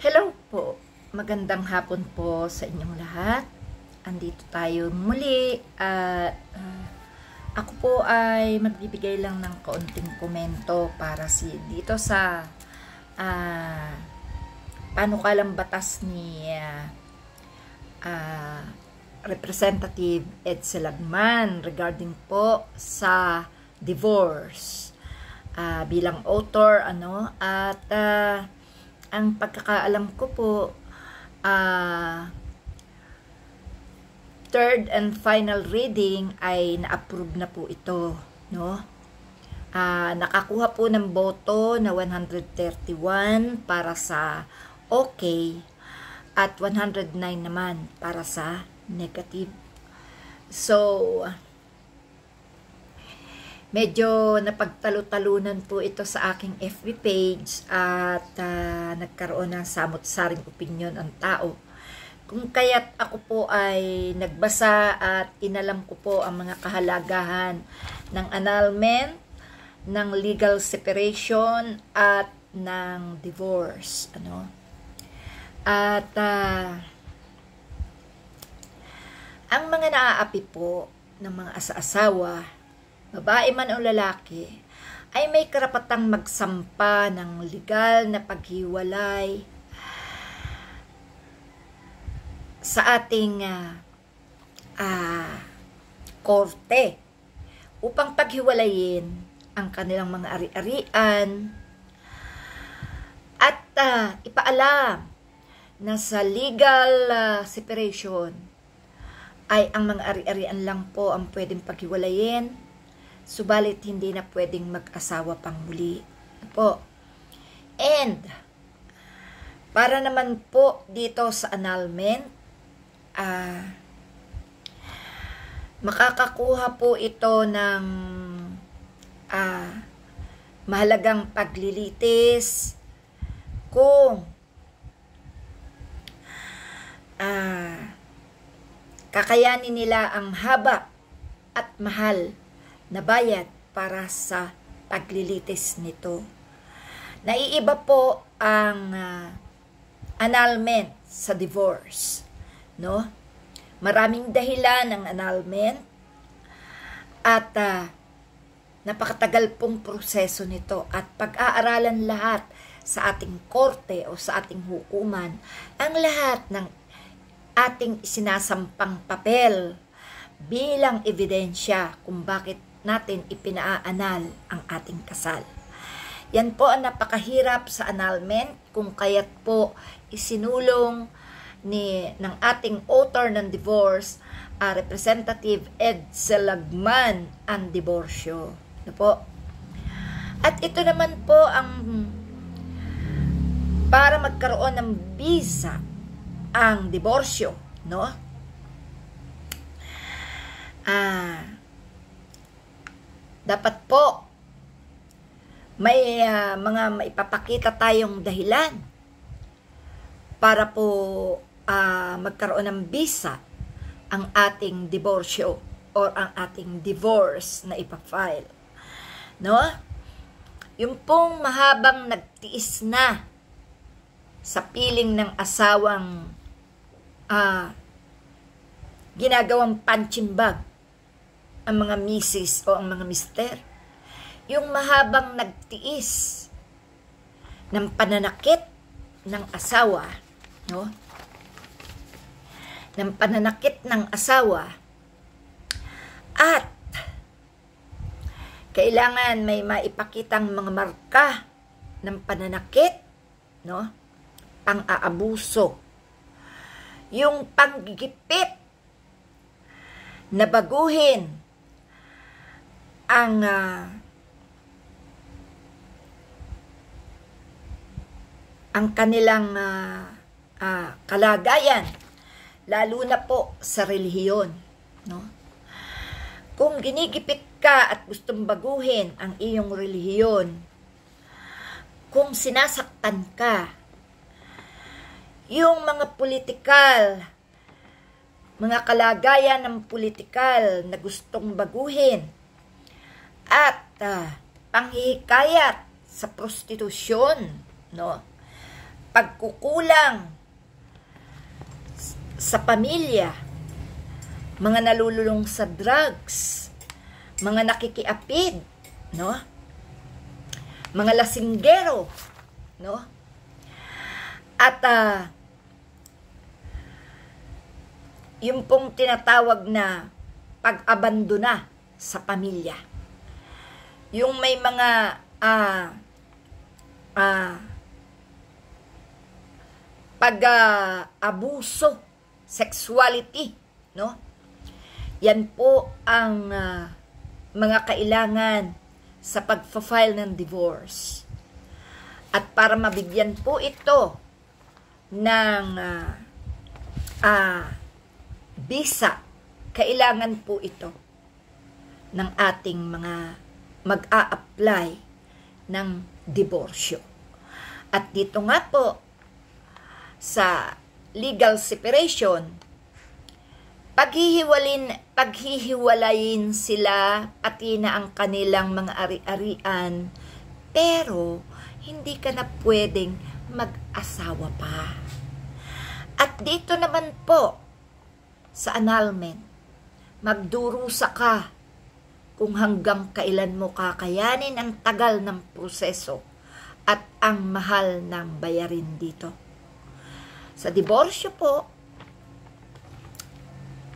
Hello po, magandang hapon po sa inyong lahat. Andito tayo muli at ako po ay magbibigay lang ng kaunting komento para dito sa panukalang batas ni Representative Ed Salagman regarding po sa divorce. Bilang author at ang pagkakaalam ko po, third and final reading ay na-approve na po ito, no? Nakakuha po ng boto na 131 para sa okay at 109 naman para sa negative. So, medyo napagtalo-talunan po ito sa aking FB page at nagkaroon ng samot-saring opinyon ang tao. Kung kaya't ako po ay nagbasa at inalam ko po ang mga kahalagahan ng annulment, ng legal separation at ng divorce. At ang mga naaapi po ng mga asa-asawa, babae man o lalaki, ay may karapatang magsampa ng legal na paghiwalay sa ating korte upang paghiwalayin ang kanilang mga ari-arian at ipaalam na sa legal separation ay ang mga ari-arian lang po ang pwedeng paghiwalayin, subalit hindi na pwedeng mag-asawa pang muli po. And para naman po dito sa annulment, makakakuha po ito ng mahalagang paglilitis kung kakayanin nila ang haba at mahal na bayad para sa paglilitis nito. Naiiba po ang annulment sa divorce, no? Maraming dahilan ng annulment at napakatagal pong proseso nito at pag-aaralan lahat sa ating korte o sa ating hukuman ang lahat ng ating sinasampang papel bilang ebidensya kung bakit natin ipinaanal ang ating kasal. Yan po ang napakahirap sa annulment, kung kaya't po isinulong ng ating author ng divorce, Representative Ed Salagman, ang diborsyo. Po? At ito naman po ang para magkaroon ng bisa ang diborsyo, no? Dapat po may mga maipapakita tayong dahilan para po magkaroon ng bisa ang ating diborsyo or ang ating divorce na ipafile, no? Yung pong mahabang nagtiis na sa piling ng asawang ginagawang punching bag ang mga misis o ang mga mister, yung mahabang nagtiis ng pananakit ng asawa, no? Ng pananakit ng asawa at kailangan may maipakitang mga marka ng pananakit, no? Pang-aabuso, yung panggigipit na baguhin ang kanilang kalagayan, lalo na po sa relihiyon, no? Kung ginigipit ka at gustong baguhin ang iyong relihiyon, kung sinasaktan ka, yung mga politikal, mga kalagayan ng politikal na gustong baguhin at panghihikayat sa prostitusyon, no? pagkukulang sa pamilya, mga nalululong sa drugs, mga nakikiapid, no? Mga lasinggero, no? At yung pong tinatawag na pag-abandona sa pamilya. Yung may mga pag-abuso, sexuality, no? Yan po ang mga kailangan sa pag-file ng divorce. At para mabigyan po ito ng visa, kailangan po ito ng ating mga mag-a-apply ng diborsyo. At dito nga po sa legal separation, paghihiwalayin sila pati na ang kanilang mga ari-arian, pero hindi ka na pwedeng mag-asawa pa. At dito naman po sa annulment, magdurusa ka kung hanggang kailan mo kakayanin ang tagal ng proseso at ang mahal ng bayarin dito. Sa diborsyo po,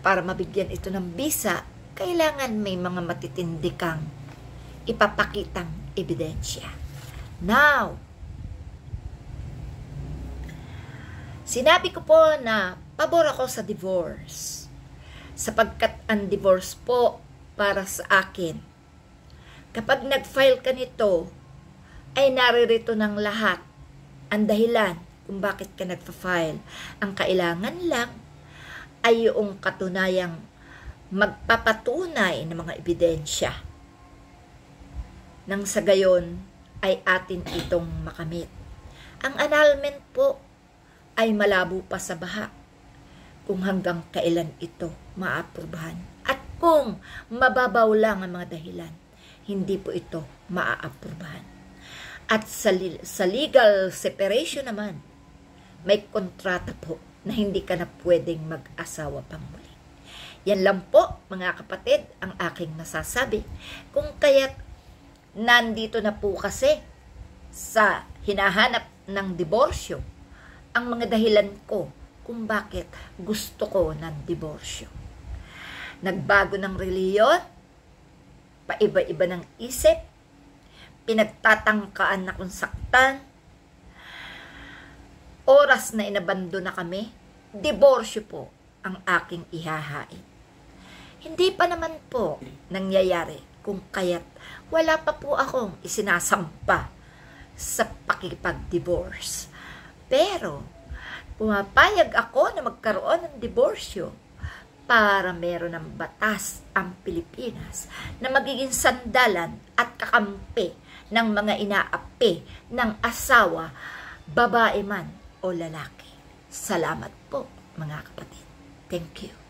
para mabigyan ito ng visa, kailangan may mga matitindi kang ipapakitang ebidensya. Now, sinabi ko po na pabor ako sa divorce, sapagkat ang divorce po para sa akin, kapag nag-file ka nito, ay naririto ng lahat ang dahilan kung bakit ka nagpa-file. Ang kailangan lang ay yung katunayang magpapatunay ng mga ebidensya. Nang sa gayon ay atin itong makamit. Ang annulment po ay malabo pa sa baha kung hanggang kailan ito maaaprubahan. At kung mababaw lang ang mga dahilan, hindi po ito maaaprubahan. At sa legal separation naman, may kontrata po na hindi ka na pwedeng mag-asawa pang muli. Yan lang po, mga kapatid, ang aking nasasabi. Kung kaya't nandito na po kasi sa hinahanap ng diborsyo, ang mga dahilan ko kung bakit gusto ko ng diborsyo. Nagbago ng reliyon, paiba-iba ng isip, pinagtatangkaan na kung saktan, oras na inabando na kami, diborsyo po ang aking ihahain. Hindi pa naman po nangyayari kung kaya't wala pa po akong isinasampa sa pakipag-divorce. Pero, pumapayag ako na magkaroon ng diborsyo para meron ng batas ang Pilipinas na magiging sandalan at kakampi ng mga inaapi ng asawa, babae man o lalaki. Salamat po, mga kapatid. Thank you.